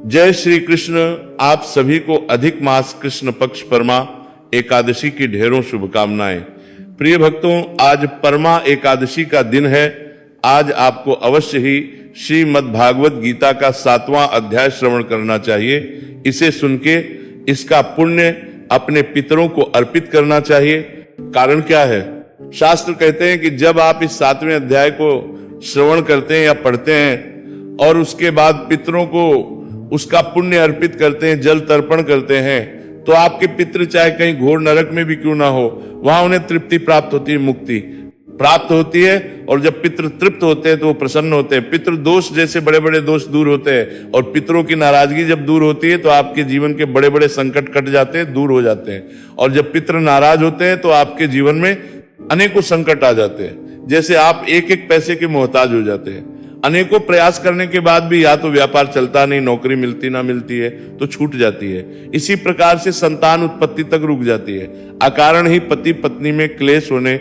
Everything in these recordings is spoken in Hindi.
जय श्री कृष्ण। आप सभी को अधिक मास कृष्ण पक्ष परमा एकादशी की ढेरों शुभकामनाएं। प्रिय भक्तों, आज परमा एकादशी का दिन है। आज आपको अवश्य ही श्रीमद् भागवत गीता का 7वां अध्याय श्रवण करना चाहिए। इसे सुन के इसका पुण्य अपने पितरों को अर्पित करना चाहिए। कारण क्या है? शास्त्र कहते हैं कि जब आप इस 7वें अध्याय को श्रवण करते हैं या पढ़ते हैं और उसके बाद पितरों को उसका पुण्य अर्पित करते हैं, जल तर्पण करते हैं, तो आपके पितृ चाहे कहीं घोर नरक में भी क्यों ना हो, वहां उन्हें तृप्ति प्राप्त होती है, मुक्ति प्राप्त होती है। और जब पितृ तृप्त होते हैं तो वो प्रसन्न होते हैं। पितृ दोष जैसे बड़े बड़े दोष दूर होते हैं और पितरों की नाराजगी जब दूर होती है तो आपके जीवन के बड़े बड़े संकट कट जाते हैं, दूर हो जाते हैं। और जब पितृ नाराज होते हैं तो आपके जीवन में अनेकों संकट आ जाते हैं। जैसे आप एक एक पैसे के मोहताज हो जाते हैं। अनेकों प्रयास करने के बाद भी या तो व्यापार चलता नहीं, नौकरी मिलती ना मिलती है तो छूट जाती है। इसी प्रकार से संतान उत्पत्ति तक रुक जाती है। अकारण ही पति पत्नी में क्लेश होने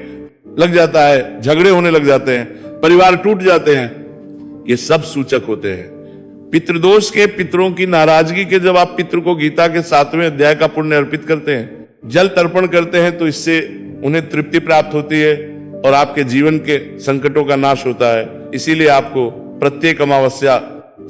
लग जाता है, झगड़े होने लग जाते हैं, परिवार टूट जाते हैं। ये सब सूचक होते हैं पितृदोष के, पितरों की नाराजगी के। जब आप पितृ को गीता के 7वें अध्याय का पुण्य अर्पित करते हैं, जल तर्पण करते हैं, तो इससे उन्हें तृप्ति प्राप्त होती है और आपके जीवन के संकटों का नाश होता है। इसीलिए आपको प्रत्येक अमावस्या,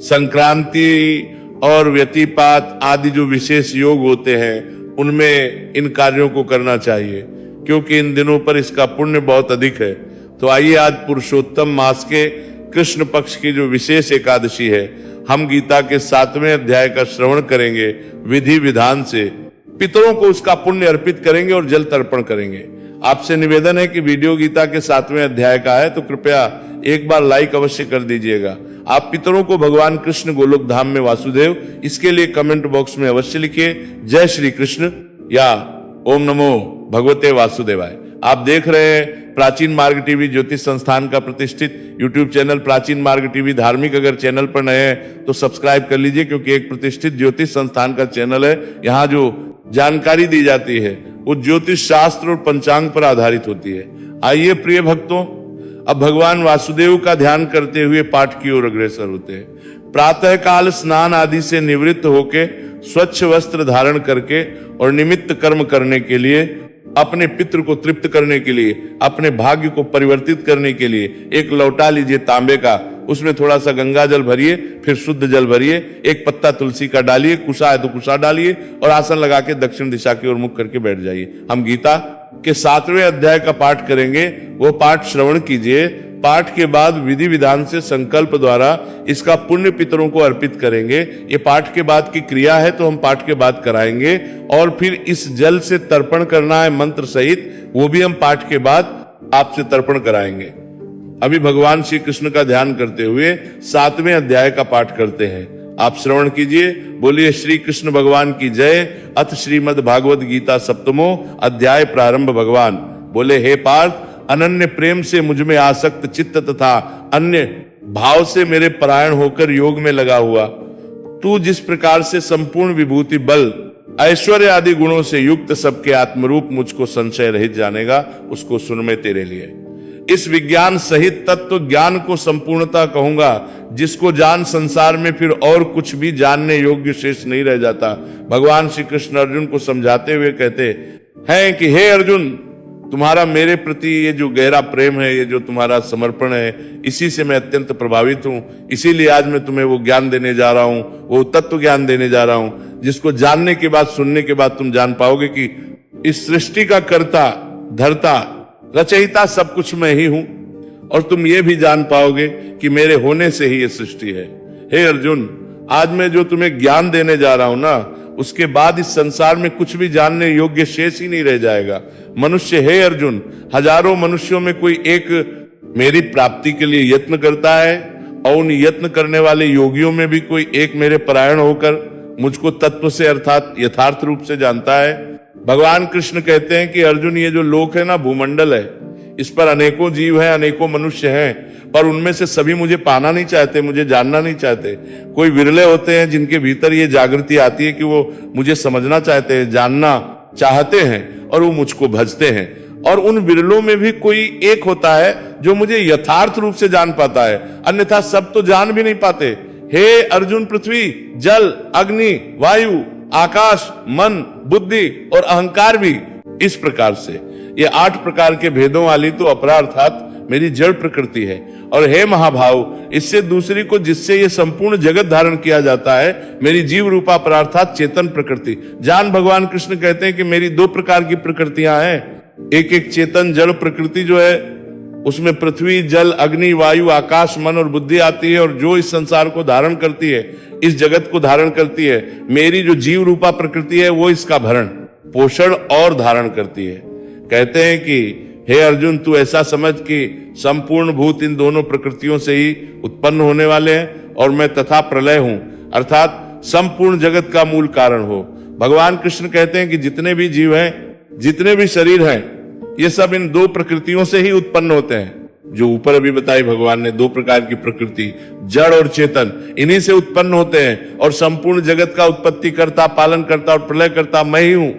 संक्रांति और व्यतिपात आदि जो विशेष योग होते हैं उनमें इन कार्यों को करना चाहिए, क्योंकि इन दिनों पर इसका पुण्य बहुत अधिक है। तो आइए आज पुरुषोत्तम मास के कृष्ण पक्ष की जो विशेष एकादशी है, हम गीता के 7वें अध्याय का श्रवण करेंगे। विधि विधान से पितरों को उसका पुण्य अर्पित करेंगे और जल तर्पण करेंगे। आपसे निवेदन है कि वीडियो गीता के 7वें अध्याय का है तो कृपया एक बार लाइक अवश्य कर दीजिएगा। आप पितरों को भगवान कृष्ण गोलोक धाम में वासुदेव, इसके लिए कमेंट बॉक्स में अवश्य लिखिए जय श्री कृष्ण या ओम नमो भगवते वासुदेवाय। आप देख रहे हैं प्राचीन मार्ग टीवी, ज्योतिष संस्थान का प्रतिष्ठित यूट्यूब चैनल प्राचीन मार्ग टीवी। धार्मिक अगर चैनल पर नए हैं तो सब्सक्राइब कर लीजिए, क्योंकि एक प्रतिष्ठित ज्योतिष संस्थान का चैनल है। यहाँ जो जानकारी दी जाती है वो ज्योतिष शास्त्र और पंचांग पर आधारित होती है। आइए प्रिय भक्तों, अब भगवान वासुदेव का ध्यान करते हुए पाठ की ओर अग्रसर होते हैं। प्रातः काल स्नान आदि से निवृत्त होके स्वच्छ वस्त्र धारण करके और निमित्त कर्म करने के लिए, अपने पितृ को तृप्त करने के लिए, अपने भाग्य को परिवर्तित करने के लिए एक लौटा लीजिए तांबे का, उसमें थोड़ा सा गंगा जल भरिए, फिर शुद्ध जल भरिए, एक पत्ता तुलसी का डालिए, कुशा है तो कुशा डालिए और आसन लगा के दक्षिण दिशा की ओर मुख करके बैठ जाइए। हम गीता के 7वें अध्याय का पाठ करेंगे, वो पाठ श्रवण कीजिए। पाठ के बाद विधि विधान से संकल्प द्वारा इसका पुण्य पितरों को अर्पित करेंगे। ये पाठ के बाद की क्रिया है तो हम पाठ के बाद कराएंगे। और फिर इस जल से तर्पण करना है मंत्र सहित, वो भी हम पाठ के बाद आपसे तर्पण कराएंगे। अभी भगवान श्री कृष्ण का ध्यान करते हुए 7वें अध्याय का पाठ करते हैं। आप श्रवण कीजिए। बोलिए श्री कृष्ण भगवान की जय। अथ श्रीमद् भागवत गीता 7वां अध्याय प्रारंभ। भगवान बोले, हे पार्थ, अनन्य प्रेम से मुझ में आसक्त चित्त तथा अन्य भाव से मेरे परायण होकर योग में लगा हुआ, तू जिस प्रकार से संपूर्ण विभूति, बल, ऐश्वर्य आदि गुणों से युक्त सबके आत्मरूप मुझको संशय रहित जानेगा, उसको सुन मैं तेरे लिए। इस विज्ञान सहित तत्व ज्ञान को संपूर्णता कहूंगा, जिसको जान संसार में फिर और कुछ भी जानने योग्य शेष नहीं रह जाता। भगवान श्री कृष्ण अर्जुन को समझाते हुए कहते हैं कि हे अर्जुन, तुम्हारा मेरे प्रति ये जो गहरा प्रेम है, ये जो तुम्हारा समर्पण है, इसी से मैं अत्यंत प्रभावित हूं। इसीलिए आज मैं तुम्हें वो ज्ञान देने जा रहा हूं, वो तत्व ज्ञान देने जा रहा हूं, जिसको जानने के बाद, सुनने के बाद तुम जान पाओगे कि इस सृष्टि का कर्ता, धर्ता, रचयिता सब कुछ मैं ही हूं। और तुम ये भी जान पाओगे कि मेरे होने से ही ये सृष्टि है। हे अर्जुन, आज मैं जो तुम्हें ज्ञान देने जा रहा हूं ना, उसके बाद इस संसार में कुछ भी जानने योग्य शेष ही नहीं रह जाएगा। मनुष्य, हे अर्जुन, हजारों मनुष्यों में कोई एक मेरी प्राप्ति के लिए यत्न करता है, और उन यत्न करने वाले योगियों में भी कोई एक मेरे परायण होकर मुझको तत्व से अर्थात यथार्थ रूप से जानता है। भगवान कृष्ण कहते हैं कि अर्जुन, ये जो लोक है ना, भूमंडल है, इस पर अनेकों जीव हैं, अनेकों मनुष्य हैं, पर उनमें से सभी मुझे पाना नहीं चाहते, मुझे जानना नहीं चाहते। कोई विरले होते हैं जिनके भीतर ये जागृति आती है कि वो मुझे समझना चाहते हैं, जानना चाहते हैं और वो मुझको भजते हैं। और उन विरलों में भी कोई एक होता है जो मुझे यथार्थ रूप से जान पाता है, अन्यथा सब तो जान भी नहीं पाते। हे अर्जुन, पृथ्वी, जल, अग्नि, वायु, आकाश, मन, बुद्धि और अहंकार भी इस प्रकार से, ये 8 प्रकार के भेदों वाली तो अपरा अर्थात मेरी जड़ प्रकृति है। और हे महाभाव, इससे दूसरी को जिससे ये संपूर्ण जगत धारण किया जाता है, मेरी जीव रूपा अपरा अर्थात चेतन प्रकृति। जान भगवान कृष्ण कहते हैं कि मेरी 2 प्रकार की प्रकृतियां हैं। एक चेतन जड़ प्रकृति जो है, उसमें पृथ्वी, जल, अग्नि, वायु, आकाश, मन और बुद्धि आती है, और जो इस संसार को धारण करती है, इस जगत को धारण करती है। मेरी जो जीव रूपा प्रकृति है, वो इसका भरण पोषण और धारण करती है। कहते हैं कि हे अर्जुन, तू ऐसा समझ कि संपूर्ण भूत इन दोनों प्रकृतियों से ही उत्पन्न होने वाले हैं, और मैं तथा प्रलय हूं, अर्थात संपूर्ण जगत का मूल कारण हो। भगवान कृष्ण कहते हैं कि जितने भी जीव हैं, जितने भी शरीर हैं, ये सब इन 2 प्रकृतियों से ही उत्पन्न होते हैं। जो ऊपर अभी बताई भगवान ने 2 प्रकार की प्रकृति, जड़ और चेतन, इन्हीं से उत्पन्न होते हैं। और संपूर्ण जगत का उत्पत्ति करता, पालन करता और प्रलय करता मैं ही हूं,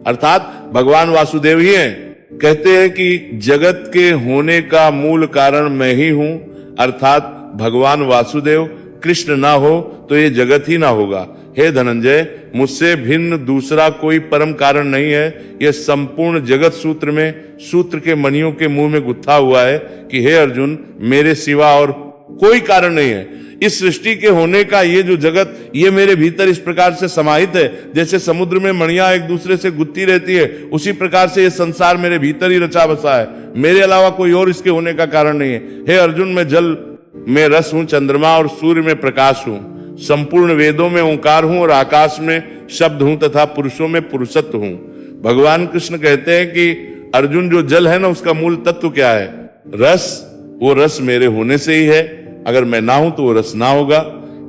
अर्थात भगवान वासुदेव ही हैं। कहते हैं कि जगत के होने का मूल कारण मैं ही हूं, अर्थात भगवान वासुदेव। कृष्ण ना हो तो ये जगत ही ना होगा। हे धनंजय, मुझसे भिन्न दूसरा कोई परम कारण नहीं है। यह संपूर्ण जगत सूत्र में, सूत्र के मणियों के मुंह में गुत्था हुआ है कि हे अर्जुन, मेरे सिवा और कोई कारण नहीं है। इस सृष्टि के होने का ये जो जगत, ये मेरे भीतर इस प्रकार से समाहित है, जैसे समुद्र में मणियां एक दूसरे से गुत्थी रहती है, उसी प्रकार से ये संसार मेरे भीतर ही रचा बसा है। मेरे अलावा कोई और इसके होने का कारण नहीं है। हे अर्जुन, मैं जल में रस हूं, चंद्रमा और सूर्य में प्रकाश हूं, संपूर्ण वेदों में ओंकार हूं और आकाश में शब्द हूं तथा पुरुषों में पुरुषत्व हूं। भगवान कृष्ण कहते हैं कि अर्जुन, जो जल है ना, उसका मूल तत्व क्या है? रस। वो रस मेरे होने से ही है, अगर मैं ना हूं तो वो रस ना होगा।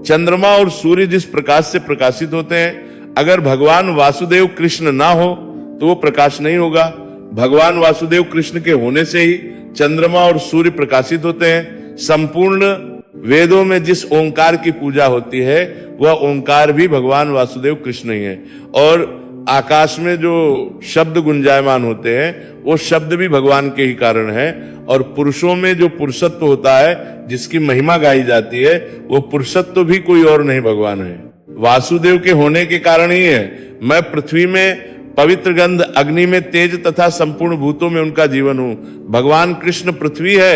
चंद्रमा और सूर्य जिस प्रकाश से प्रकाशित होते हैं, अगर भगवान वासुदेव कृष्ण ना हो तो वो प्रकाश नहीं होगा। भगवान वासुदेव कृष्ण के होने से ही चंद्रमा और सूर्य प्रकाशित होते हैं। संपूर्ण वेदों में जिस ओंकार की पूजा होती है, वह ओंकार भी भगवान वासुदेव कृष्ण ही है। और आकाश में जो शब्द गुंजायमान होते हैं, वो शब्द भी भगवान के ही कारण है। और पुरुषों में जो पुरुषत्व होता है, जिसकी महिमा गाई जाती है, वो पुरुषत्व भी कोई और नहीं, भगवान है। वासुदेव के होने के कारण ही है। मैं पृथ्वी में पवित्र गंध, अग्नि में तेज तथा संपूर्ण भूतों में उनका जीवन हूं। भगवान कृष्ण पृथ्वी है,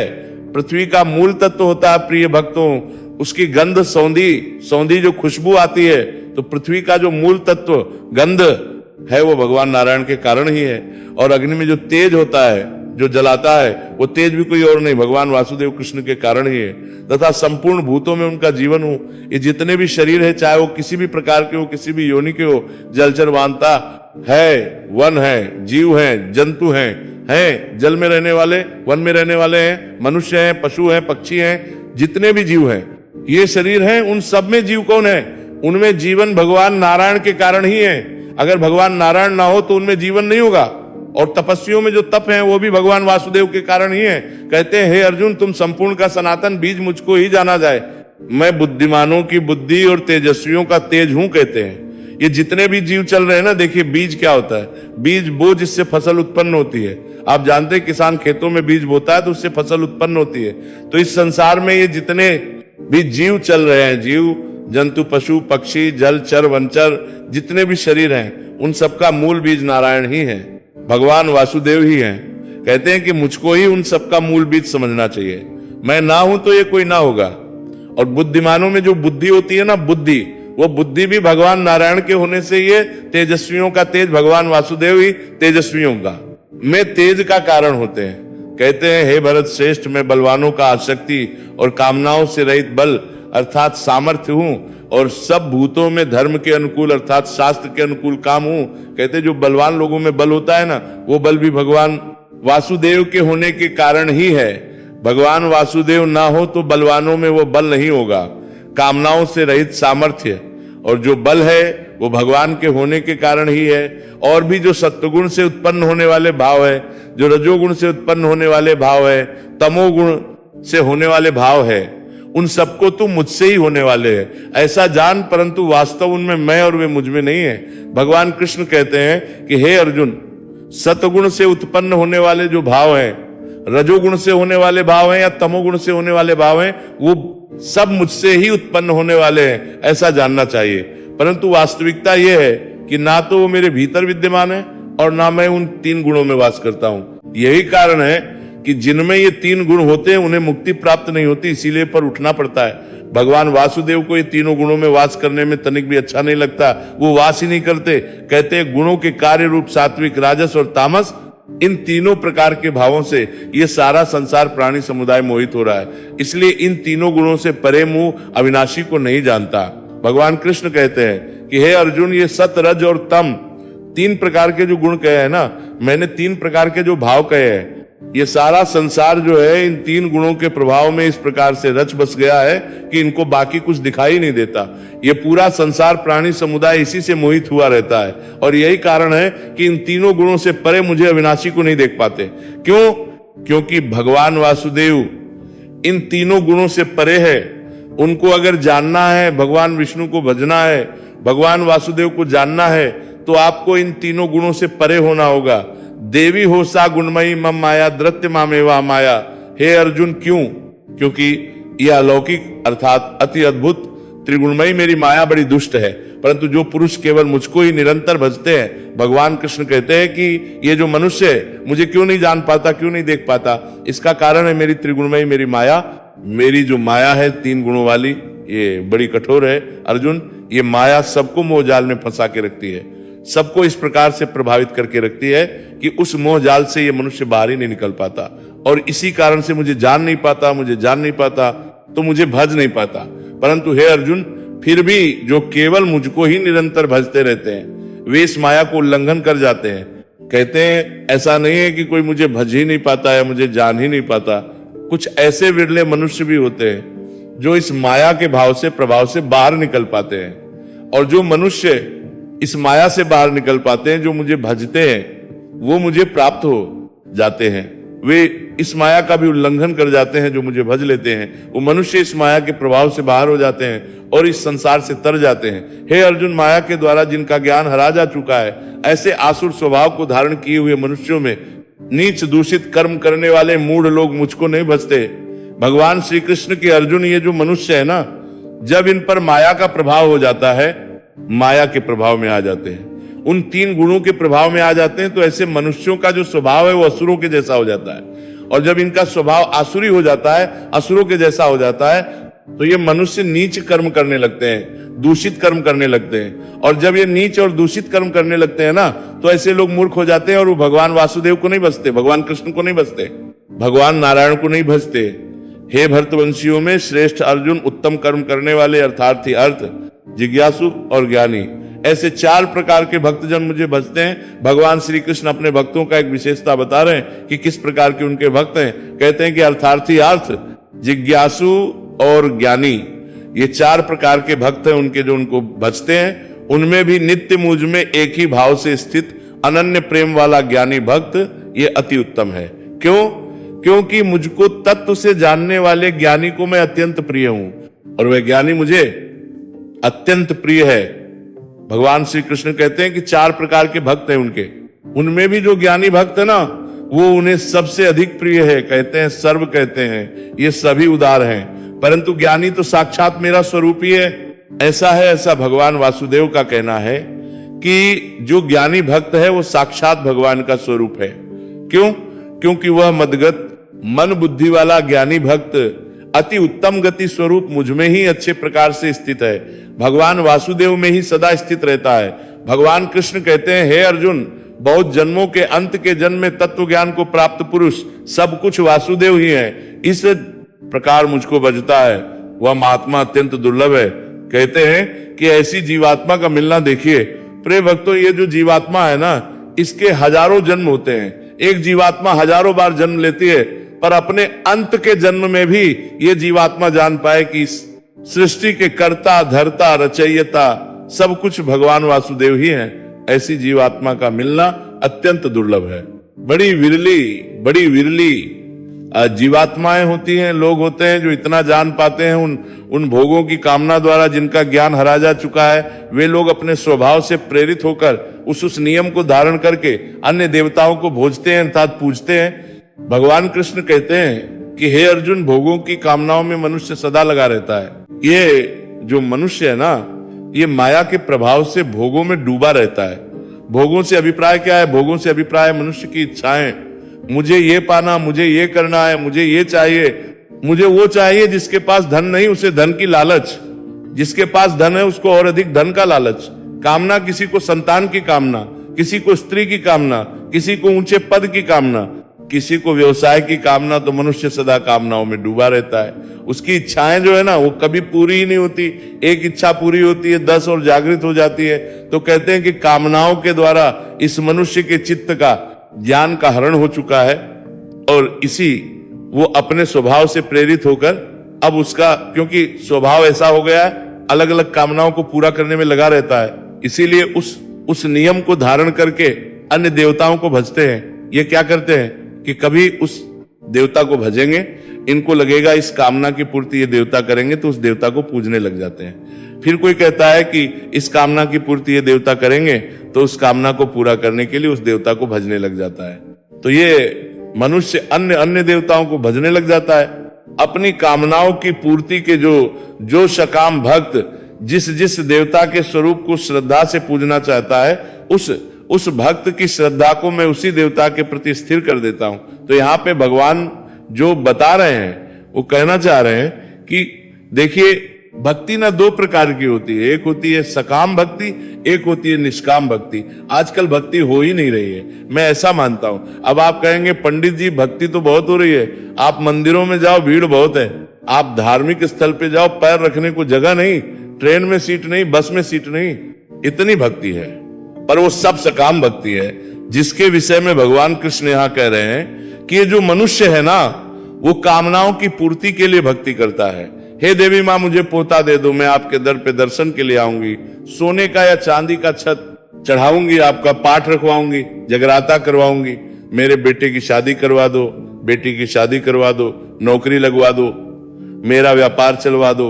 पृथ्वी का मूल तत्व होता है। प्रिय भक्तों, उसकी गंध सौंधी जो खुशबू आती है, तो पृथ्वी का जो मूल तत्व गंध है, वो भगवान नारायण के कारण ही है। और अग्नि में जो तेज होता है, जो जलाता है, वो तेज भी कोई और नहीं, भगवान वासुदेव कृष्ण के कारण ही है। तथा संपूर्ण भूतों में उनका जीवन हो। ये जितने भी शरीर है, चाहे वो किसी भी प्रकार के हो, किसी भी योनि के हो, जलचर वानता है, वन है, जीव है, जंतु हैं, जल में रहने वाले, वन में रहने वाले हैं, मनुष्य हैं, पशु हैं, पक्षी हैं, जितने भी जीव हैं, ये शरीर हैं, उन सब में जीव कौन है? उनमें जीवन भगवान नारायण के कारण ही है। अगर भगवान नारायण ना हो तो उनमें जीवन नहीं होगा। और तपस्वियों में जो तप है, वो भी भगवान वासुदेव के कारण ही है। कहते हैं, हे अर्जुन, तुम संपूर्ण का सनातन बीज मुझको ही जाना जाए। मैं बुद्धिमानों की बुद्धि और तेजस्वियों का तेज हूं, कहते हैं। ये जितने भी जीव चल रहे हैं ना, देखिए बीज क्या होता है। बीज वो जिससे फसल उत्पन्न होती है। आप जानते हैं, किसान खेतों में बीज बोता है तो उससे फसल उत्पन्न होती है। तो इस संसार में ये जितने भी जीव चल रहे हैं, जीव जंतु, पशु, पक्षी, जलचर, वनचर, जितने भी शरीर हैं, उन सबका मूल बीज नारायण ही है, भगवान वासुदेव ही है। कहते हैं कि मुझको ही उन सबका मूल बीज समझना चाहिए। मैं ना हूं तो ये कोई ना होगा। और बुद्धिमानों में जो बुद्धि होती है ना, बुद्धि, वो बुद्धि भी भगवान नारायण के होने से ये तेजस्वियों का तेज, भगवान वासुदेव ही तेजस्वियों का में तेज का कारण होते हैं। कहते हैं, हे भरत श्रेष्ठ, मैं बलवानों का आसक्ति और कामनाओं से रहित बल अर्थात सामर्थ्य हूं, और सब भूतों में धर्म के अनुकूल अर्थात शास्त्र के अनुकूल काम हूं। कहते जो बलवान लोगों में बल होता है ना, वो बल भी भगवान वासुदेव के होने के कारण ही है। भगवान वासुदेव ना हो तो बलवानों में वो बल नहीं होगा। कामनाओं से रहित सामर्थ्य, और जो बल है वो भगवान के होने के कारण ही है। और भी जो सत्वगुण से उत्पन्न होने वाले भाव है, जो रजोगुण से उत्पन्न होने वाले भाव है, तमोगुण से होने वाले भाव है, उन सबको तो मुझसे ही होने वाले हैं, ऐसा जान। परंतु वास्तव उनमें मैं और वे मुझ में नहीं है। भगवान कृष्ण कहते हैं कि हे अर्जुन, सतगुण से उत्पन्न होने वाले जो भाव हैं, रजोगुण से होने वाले भाव हैं या तमोगुण से होने वाले भाव हैं, वो सब मुझसे ही उत्पन्न होने वाले हैं, ऐसा जानना चाहिए। परंतु वास्तविकता यह है कि ना तो वो मेरे भीतर विद्यमान है और ना मैं उन 3 गुणों में वास करता हूं। यही कारण है कि जिनमें ये 3 गुण होते हैं उन्हें मुक्ति प्राप्त नहीं होती, इसीलिए पर उठना पड़ता है। भगवान वासुदेव को ये तीनों गुणों में वास करने में तनिक भी अच्छा नहीं लगता, वो वास ही नहीं करते। कहते हैं गुणों के कार्य रूप सात्विक, राजस और तामस, इन तीनों प्रकार के भावों से ये सारा संसार प्राणी समुदाय मोहित हो रहा है। इसलिए इन तीनों गुणों से परे मुंह अविनाशी को नहीं जानता। भगवान कृष्ण कहते हैं कि हे अर्जुन, ये सत, रज और तम 3 प्रकार के जो गुण कहे हैं ना, मैंने 3 प्रकार के जो भाव कहे हैं, ये सारा संसार जो है इन 3 गुणों के प्रभाव में इस प्रकार से रच बस गया है कि इनको बाकी कुछ दिखाई नहीं देता। ये पूरा संसार प्राणी समुदाय इसी से मोहित हुआ रहता है और यही कारण है कि इन तीनों गुणों से परे मुझे अविनाशी को नहीं देख पाते। क्यों? क्योंकि भगवान वासुदेव इन तीनों गुणों से परे है। उनको अगर जानना है, भगवान विष्णु को भजना है, भगवान वासुदेव को जानना है, तो आपको इन तीनों गुणों से परे होना होगा। देवी हो सा गुणमयी मम माया द्रत्य मामेवा माया। हे अर्जुन, क्यों? क्योंकि यह अलौकिक अर्थात अति अद्भुत त्रिगुणमयी मेरी माया बड़ी दुष्ट है। परंतु जो पुरुष केवल मुझको ही निरंतर भजते हैं, भगवान कृष्ण कहते हैं कि ये जो मनुष्य है मुझे क्यों नहीं जान पाता, क्यों नहीं देख पाता, इसका कारण है मेरी त्रिगुणमयी मेरी माया। मेरी जो माया है 3 गुणों वाली, ये बड़ी कठोर है अर्जुन। ये माया सबको मोह जाल में फंसा के रखती है, सबको इस प्रकार से प्रभावित करके रखती है कि उस मोह जाल से ये मनुष्य बाहर ही नहीं निकल पाता। और इसी कारण से मुझे जान नहीं पाता, मुझे जान नहीं पाता तो मुझे भज नहीं पाता। परंतु हे अर्जुन, फिर भी जो केवल मुझको ही निरंतर भजते रहते हैं, वे इस माया को उल्लंघन कर जाते हैं। कहते हैं ऐसा नहीं है कि कोई मुझे भज ही नहीं पाता है, मुझे जान ही नहीं पाता। कुछ ऐसे विरले मनुष्य भी होते हैं जो इस माया के भाव से, प्रभाव से बाहर निकल पाते हैं। और जो मनुष्य इस माया से बाहर निकल पाते हैं, जो मुझे भजते हैं, वो मुझे प्राप्त हो जाते हैं। वे इस माया का भी उल्लंघन कर जाते हैं, जो मुझे भज लेते हैं। वो मनुष्य इस माया के प्रभाव से बाहर हो जाते हैं और इस संसार से तर जाते हैं। हे अर्जुन, माया के द्वारा जिनका ज्ञान हरा जा चुका है, ऐसे आसुर स्वभाव को धारण किए हुए मनुष्यों में नीच दूषित कर्म करने वाले मूढ़ लोग मुझको नहीं भजते। भगवान श्री कृष्ण के अर्जुन, ये जो मनुष्य है ना, जब इन पर माया का प्रभाव हो जाता है, माया के प्रभाव में आ जाते हैं, उन 3 गुणों के प्रभाव में आ जाते हैं, तो ऐसे मनुष्यों का जो स्वभाव है वो असुरों के जैसा हो जाता है। और जब इनका स्वभाव आसुरी हो जाता है, असुरों के जैसा हो जाता है, तो ये मनुष्य नीच कर्म करने लगते हैं, दूषित कर्म करने लगते हैं। और जब ये नीच और दूषित कर्म करने लगते हैं ना, तो ऐसे लोग मूर्ख हो जाते हैं और वो भगवान वासुदेव को नहीं भजते, भगवान कृष्ण को नहीं भजते, भगवान नारायण को नहीं भजते। हे भरतवंशियों में श्रेष्ठ अर्जुन, उत्तम कर्म करने वाले अर्थार्थी, अर्थ, जिज्ञासु और ज्ञानी, ऐसे 4 प्रकार के भक्तजन मुझे भजते हैं। भगवान श्री कृष्ण अपने भक्तों का एक विशेषता बता रहे हैं कि किस प्रकार के उनके भक्त हैं। कहते हैं कि अर्थार्थी, अर्थ, जिज्ञासु और ज्ञानी, ये 4 प्रकार के भक्त हैं उनके, जो उनको भजते हैं। उनमें भी नित्य मुझ में एक ही भाव से स्थित अनन्य प्रेम वाला ज्ञानी भक्त, ये अति उत्तम है। क्यों? क्योंकि मुझको तत्व से जानने वाले ज्ञानी को मैं अत्यंत प्रिय हूं और वह ज्ञानी मुझे अत्यंत प्रिय है। भगवान श्री कृष्ण कहते हैं कि 4 प्रकार के भक्त हैं उनके, उनमें भी जो ज्ञानी भक्त है ना, वो उन्हें सबसे अधिक प्रिय है। कहते हैं सर्व, कहते हैं ये सभी उदार हैं, परंतु ज्ञानी तो साक्षात मेरा स्वरूप ही है। ऐसा है, ऐसा भगवान वासुदेव का कहना है कि जो ज्ञानी भक्त है वो साक्षात भगवान का स्वरूप है। क्यों? क्योंकि वह मदगत मन बुद्धि वाला ज्ञानी भक्त अति उत्तम गति स्वरूप मुझ में ही अच्छे प्रकार से स्थित है, भगवान वासुदेव में ही सदा स्थित रहता है। भगवान कृष्ण कहते हैं, हे अर्जुन, बहुत जन्मों के अंत के जन्म में तत्व ज्ञान को प्राप्त पुरुष सब कुछ वासुदेव ही है। इस प्रकार मुझको भजता है, वह महात्मा अत्यंत दुर्लभ है। कहते हैं कि ऐसी जीवात्मा का मिलना, देखिए प्रिय भक्तों, ये जो जीवात्मा है ना, इसके हजारों जन्म होते हैं। एक जीवात्मा हजारों बार जन्म लेती है, पर अपने अंत के जन्म में भी ये जीवात्मा जान पाए कि सृष्टि के कर्ता, धर्ता, रचयिता सब कुछ भगवान वासुदेव ही हैं। ऐसी जीवात्मा का मिलना अत्यंत दुर्लभ है। बड़ी विरली जीवात्माएं होती हैं, लोग होते हैं जो इतना जान पाते हैं उन भोगों की कामना द्वारा जिनका ज्ञान हरा जा चुका है। वे लोग अपने स्वभाव से प्रेरित होकर उस नियम को धारण करके अन्य देवताओं को भोजते हैं, अर्थात पूजते हैं। भगवान कृष्ण कहते हैं कि हे अर्जुन, भोगों की कामनाओं में मनुष्य सदा लगा रहता है। ये जो मनुष्य है ना, ये माया के प्रभाव से भोगों में डूबा रहता है। भोगों से अभिप्राय क्या है? भोगों से अभिप्राय मनुष्य की इच्छाएं। मुझे ये पाना, मुझे ये करना है, मुझे ये चाहिए, मुझे वो चाहिए। जिसके पास धन नहीं उसे धन की लालच, जिसके पास धन है उसको और अधिक धन का लालच। कामना, किसी को संतान की कामना, किसी को स्त्री की कामना, किसी को ऊंचे पद की कामना, किसी को व्यवसाय की कामना। तो मनुष्य सदा कामनाओं में डूबा रहता है। उसकी इच्छाएं जो है ना, वो कभी पूरी ही नहीं होती। एक इच्छा पूरी होती है, 10 और जागृत हो जाती है। तो कहते हैं कि कामनाओं के द्वारा इस मनुष्य के चित्त का, ज्ञान का हरण हो चुका है, और इसी वो अपने स्वभाव से प्रेरित होकर अब उसका, क्योंकि स्वभाव ऐसा हो गया है, अलग अलग कामनाओं को पूरा करने में लगा रहता है, इसीलिए उस नियम को धारण करके अन्य देवताओं को भजते हैं। ये क्या करते हैं कि कभी उस देवता को भजेंगे, इनको लगेगा इस कामना की पूर्ति ये देवता करेंगे, तो उस देवता को पूजने लग जाते हैं। फिर कोई कहता है कि इस कामना की पूर्ति ये देवता करेंगे, तो उस कामना को पूरा करने के लिए उस देवता को भजने लग जाता है। तो ये मनुष्य अन्य देवताओं को भजने लग जाता है। अपनी कामनाओं की पूर्ति के जो सकाम भक्त जिस देवता के स्वरूप को श्रद्धा से पूजना चाहता है, उस भक्त की श्रद्धा को मैं उसी देवता के प्रति स्थिर कर देता हूं। तो यहाँ पे भगवान जो बता रहे हैं, वो कहना चाह रहे हैं कि देखिए, भक्ति ना 2 प्रकार की होती है। एक होती है सकाम भक्ति, एक होती है निष्काम भक्ति। आजकल भक्ति हो ही नहीं रही है, मैं ऐसा मानता हूं। अब आप कहेंगे पंडित जी भक्ति तो बहुत हो रही है, आप मंदिरों में जाओ भीड़ बहुत है, आप धार्मिक स्थल पे जाओ पैर रखने को जगह नहीं, ट्रेन में सीट नहीं, बस में सीट नहीं, इतनी भक्ति है। पर वो सब सकाम भक्ति है, जिसके विषय में भगवान कृष्ण यहाँ कह रहे हैं कि ये जो मनुष्य है ना, वो कामनाओं की पूर्ति के लिए भक्ति करता है। हे देवी माँ, मुझे पोता दे दो, मैं आपके दर पे दर्शन के लिए आऊंगी, सोने का या चांदी का छत चढ़ाऊंगी, आपका पाठ रखवाऊंगी, जगराता करवाऊंगी, मेरे बेटे की शादी करवा दो, बेटी की शादी करवा दो, नौकरी लगवा दो, मेरा व्यापार चलवा दो।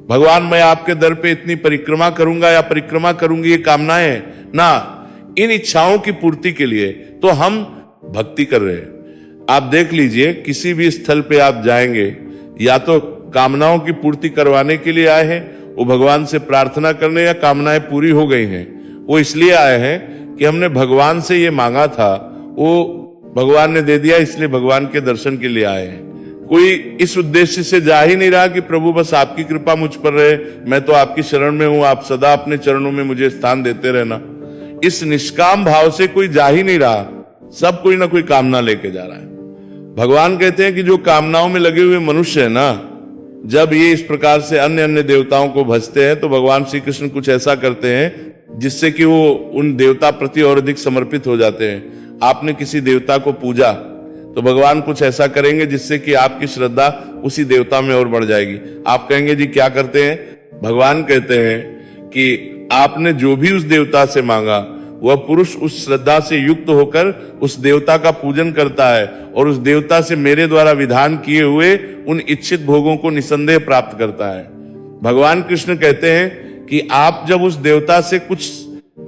भगवान, मैं आपके दर पे इतनी परिक्रमा करूंगा या परिक्रमा करूंगी, ये कामनाएं ना, इन इच्छाओं की पूर्ति के लिए तो हम भक्ति कर रहे हैं। आप देख लीजिए, किसी भी स्थल पे आप जाएंगे, या तो कामनाओं की पूर्ति करवाने के लिए आए हैं, वो भगवान से प्रार्थना करने, या कामनाएं पूरी हो गई हैं, वो इसलिए आए हैं कि हमने भगवान से ये मांगा था, वो भगवान ने दे दिया, इसलिए भगवान के दर्शन के लिए आए हैं। कोई इस उद्देश्य से जा ही नहीं रहा कि प्रभु बस आपकी कृपा मुझ पर रहे, मैं तो आपकी शरण में हूं, आप सदा अपने चरणों में मुझे स्थान देते रहना। इस निष्काम भाव से कोई जा ही नहीं रहा, सब कोई ना कोई कामना लेके जा रहा है। भगवान कहते हैं कि जो कामनाओं में लगे हुए मनुष्य है ना, जब ये इस प्रकार से अन्य देवताओं को भजते हैं, तो भगवान श्री कृष्ण कुछ ऐसा करते हैं जिससे कि वो उन देवता प्रति और अधिक समर्पित हो जाते हैं। आपने किसी देवता को पूजा, तो भगवान कुछ ऐसा करेंगे जिससे कि आपकी श्रद्धा उसी देवता में और बढ़ जाएगी। आप कहेंगे जी क्या करते हैं? भगवान कहते हैं कि आपने जो भी उस देवता से मांगा, वह पुरुष उस श्रद्धा से युक्त होकर उस देवता का पूजन करता है, और उस देवता से मेरे द्वारा विधान किए हुए उन इच्छित भोगों को निसंदेह प्राप्त करता है। भगवान कृष्ण कहते हैं कि आप जब उस देवता से कुछ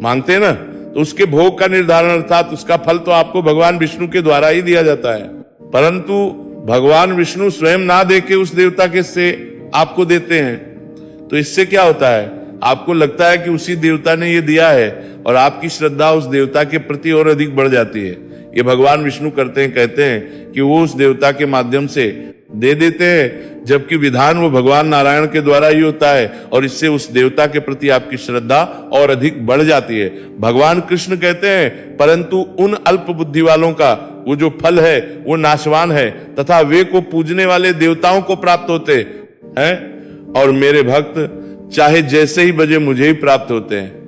मांगते हैं ना, तो उसके भोग का निर्धारण अर्थात उसका फल तो आपको भगवान विष्णु के द्वारा ही दिया जाता है, परंतु भगवान विष्णु स्वयं ना देके उस देवता के से आपको देते हैं। तो इससे क्या होता है, आपको लगता है कि उसी देवता ने ये दिया है, और आपकी श्रद्धा उस देवता के प्रति और अधिक बढ़ जाती है। ये भगवान विष्णु करते हैं, कहते हैं कि वो उस देवता के माध्यम से दे देते हैं, जबकि विधान वो भगवान नारायण के द्वारा ही होता है, और इससे उस देवता के प्रति आपकी श्रद्धा और अधिक बढ़ जाती है। भगवान कृष्ण कहते हैं परंतु उन अल्प बुद्धि वालों का वो जो फल है वो नाशवान है, तथा वे को पूजने वाले देवताओं को प्राप्त होते हैं, और मेरे भक्त चाहे जैसे ही बजे मुझे ही प्राप्त होते हैं।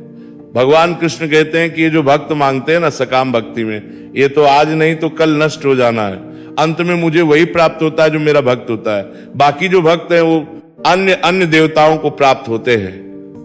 भगवान कृष्ण कहते हैं कि ये जो भक्त मांगते हैं ना सकाम भक्ति में, ये तो आज नहीं तो कल नष्ट हो जाना है, अंत में मुझे वही प्राप्त होता है जो मेरा भक्त होता है। बाकी जो भक्त हैं वो अन्य देवताओं को प्राप्त होते हैं,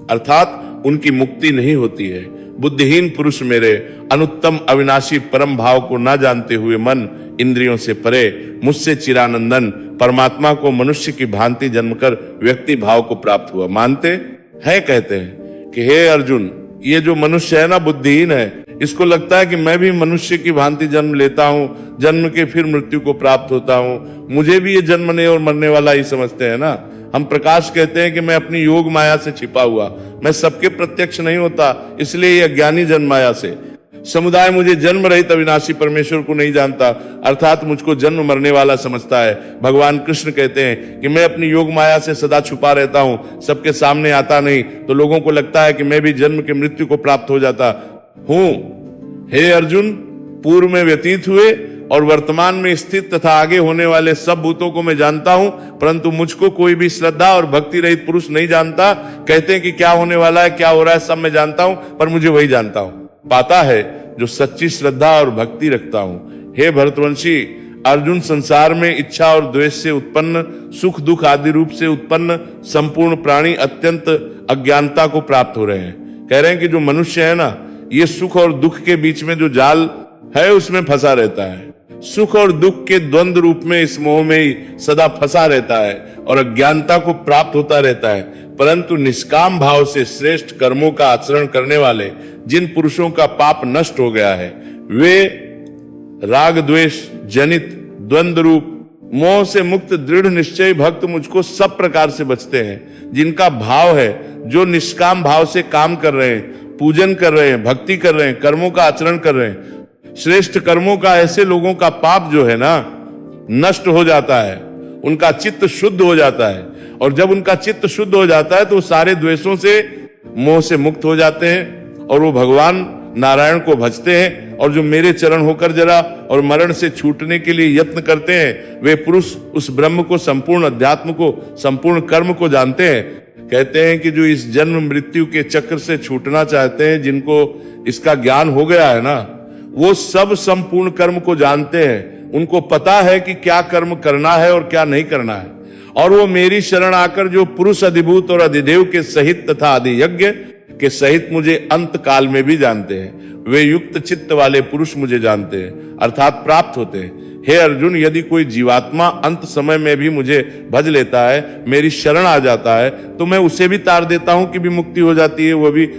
अर्थात उनकी मुक्ति नहीं होती है। बुद्धिहीन पुरुष मेरे, अनुत्तम अविनाशी परम भाव को ना जानते हुए मन इंद्रियों से परे मुझसे चिरानंदन परमात्मा को मनुष्य की भांति जन्मकर व्यक्ति भाव को प्राप्त हुआ। मानते हैं, कहते हैं कि हे अर्जुन, ये जो मनुष्य है ना बुद्धिहीन है, इसको लगता है कि मैं भी मनुष्य की भांति जन्म लेता हूं, जन्म के फिर मृत्यु को प्राप्त होता हूं, मुझे भी ये जन्मने और मरने वाला ही समझते हैं ना। हम प्रकाश कहते हैं कि मैं अपनी योग माया से छिपा हुआ, मैं सबके प्रत्यक्ष नहीं होता, इसलिए ये अज्ञानी जन्म माया से। समुदाय मुझे जन्म रहित अविनाशी परमेश्वर को नहीं जानता, अर्थात मुझको जन्म मरने वाला समझता है। भगवान कृष्ण कहते हैं कि मैं अपनी योग माया से सदा छुपा रहता हूं, सबके सामने आता नहीं, तो लोगों को लगता है कि मैं भी जन्म के मृत्यु को प्राप्त हो जाता हूं। हे अर्जुन, पूर्व में व्यतीत हुए और वर्तमान में स्थित तथा आगे होने वाले सब भूतों को मैं जानता हूं, परंतु मुझको कोई भी श्रद्धा और भक्ति रहित पुरुष नहीं जानता। कहते हैं कि क्या होने वाला है, क्या हो रहा है, सब मैं जानता हूं, पर मुझे वही जानता हूं पाता है जो सच्ची श्रद्धा और भक्ति रखता हूं। हे भरतवंशी, अर्जुन, संसार में इच्छा और द्वेष से उत्पन्न, सुख दुख आदि रूप से उत्पन्न संपूर्ण प्राणी अत्यंत अज्ञानता को प्राप्त हो रहे हैं। कह रहे हैं कि जो मनुष्य है ना, ये सुख और दुख के बीच में जो जाल है उसमें फंसा रहता है, सुख और दुख के द्वंद्व रूप में इस मोह में ही सदा फंसा रहता है और अज्ञानता को प्राप्त होता रहता है। परंतु निष्काम भाव से श्रेष्ठ कर्मों का आचरण करने वाले जिन पुरुषों का पाप नष्ट हो गया है, वे राग द्वेष जनित द्वंद्व रूप मोह से मुक्त दृढ़ निश्चय भक्त मुझको सब प्रकार से बचते हैं। जिनका भाव है, जो निष्काम भाव से काम कर रहे हैं, पूजन कर रहे हैं, भक्ति कर रहे हैं, कर्मों का आचरण कर रहे हैं, श्रेष्ठ कर्मों का, ऐसे लोगों का पाप जो है ना नष्ट हो जाता है, उनका चित्त शुद्ध हो जाता है। और जब उनका चित्त शुद्ध हो जाता है तो वो सारे द्वेषों से, मोह से मुक्त हो जाते हैं और वो भगवान नारायण को भजते हैं। और जो मेरे चरण होकर जरा और मरण से छूटने के लिए यत्न करते हैं, वे पुरुष उस ब्रह्म को, संपूर्ण अध्यात्म को, संपूर्ण कर्म को जानते हैं। कहते हैं कि जो इस जन्म मृत्यु के चक्र से छूटना चाहते हैं, जिनको इसका ज्ञान हो गया है ना, वो सब संपूर्ण कर्म को जानते हैं। उनको पता है कि क्या कर्म करना है और क्या नहीं करना है। और वो मेरी शरण आकर जो पुरुष अधिभूत और अधिदेव के सहित तथा अधियज्ञ के सहित मुझे अंत काल में भी जानते हैं, वे युक्त चित्त वाले पुरुष मुझे जानते हैं, अर्थात प्राप्त होते हैं। हे अर्जुन, यदि कोई जीवात्मा अंत समय में भी मुझे भज लेता है, मेरी शरण आ जाता है, तो मैं उसे भी तार देता हूं कि भी मुक्ति हो जाती है, वो भी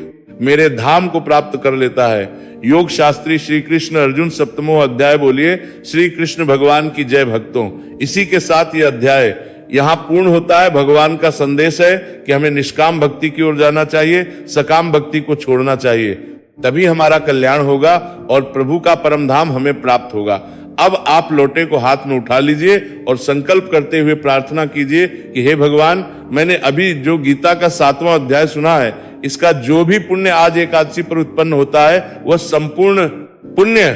मेरे धाम को प्राप्त कर लेता है। योग शास्त्री श्री कृष्ण अर्जुन सप्तमो अध्याय बोलिए, श्री कृष्ण भगवान की जय भक्तों। इसी के साथ ये अध्याय यहां पूर्ण होता है। भगवान का संदेश है कि हमें निष्काम भक्ति की ओर जाना चाहिए, सकाम भक्ति को छोड़ना चाहिए, तभी हमारा कल्याण होगा और प्रभु का परम धाम हमें प्राप्त होगा। अब आप लोटे को हाथ में उठा लीजिए और संकल्प करते हुए प्रार्थना कीजिए कि हे भगवान, मैंने अभी जो गीता का 7वां अध्याय सुना है, इसका जो भी पुण्य आज एकादशी पर उत्पन्न होता है, वह संपूर्ण पुण्य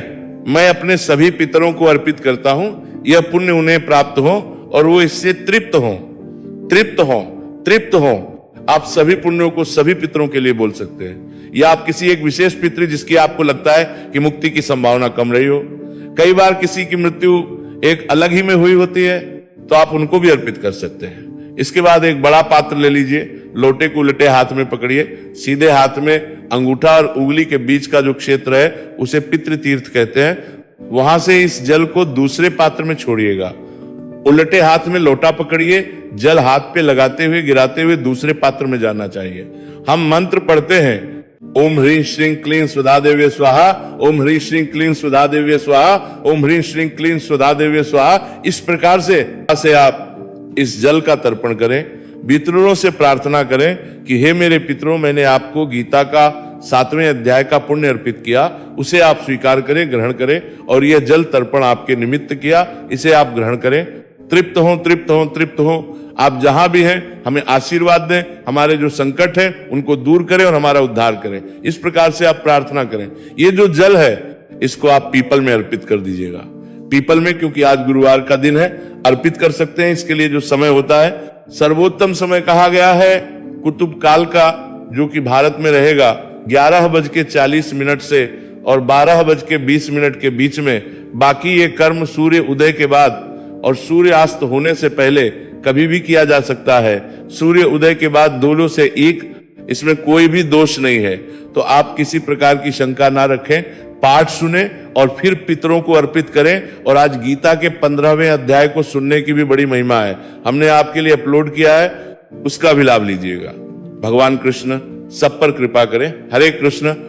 मैं अपने सभी पितरों को अर्पित करता हूं। यह पुण्य उन्हें प्राप्त हो और वो इससे तृप्त हो, तृप्त हो, तृप्त हो। आप सभी पुण्यों को सभी पितरों के लिए बोल सकते हैं, या आप किसी एक विशेष पितृ जिसकी आपको लगता है कि मुक्ति की संभावना कम रही हो। कई बार किसी की मृत्यु एक अलग ही में हुई होती है, तो आप उनको भी अर्पित कर सकते हैं। इसके बाद एक बड़ा पात्र ले लीजिए, लोटे को उल्टे हाथ में पकड़िए, सीधे हाथ में अंगूठा और उंगली के बीच का जो क्षेत्र है उसे पितृ तीर्थ कहते हैं। वहां से इस जल को दूसरे पात्र में छोड़िएगा। उल्टे हाथ में लोटा पकड़िए, जल हाथ पे लगाते हुए गिराते हुए दूसरे पात्र में जाना चाहिए। हम मंत्र पढ़ते हैं, ओम ह्रीं श्रीं क्लीं स्वधा देव्ये स्वाहा, ओम ह्रीं श्रीं क्लीं स्वधा देव्ये स्वाहा, ओम ह्रीं श्रीं क्लीं स्वधा देव्ये स्वाहा। इस प्रकार से आप इस जल का तर्पण करें, पितरों से प्रार्थना करें कि हे मेरे पितरों, मैंने आपको गीता का 7वें अध्याय का पुण्य अर्पित किया, उसे आप स्वीकार करें, ग्रहण करें, और यह जल तर्पण आपके निमित्त किया, इसे आप ग्रहण करें। तृप्त हो, तृप्त हो, तृप्त हो। आप जहां भी हैं हमें आशीर्वाद दें, हमारे जो संकट हैं उनको दूर करें और हमारा उद्धार करें। इस प्रकार से आप प्रार्थना करें। ये जो जल है इसको आप पीपल में अर्पित कर दीजिएगा। पीपल में, क्योंकि आज गुरुवार का दिन है, अर्पित कर सकते हैं। इसके लिए जो समय होता है, सर्वोत्तम समय कहा गया है कुतुब काल का, जो कि भारत में रहेगा 11:40 से और 12:20 के बीच में। बाकी ये कर्म सूर्य उदय के बाद और सूर्यास्त होने से पहले कभी भी किया जा सकता है। सूर्य उदय के बाद 2 से 1, इसमें कोई भी दोष नहीं है। तो आप किसी प्रकार की शंका ना रखें, पाठ सुने और फिर पितरों को अर्पित करें। और आज गीता के 15वें अध्याय को सुनने की भी बड़ी महिमा है, हमने आपके लिए अपलोड किया है, उसका भी लाभ लीजिएगा। भगवान कृष्ण सब पर कृपा करें। हरे कृष्ण।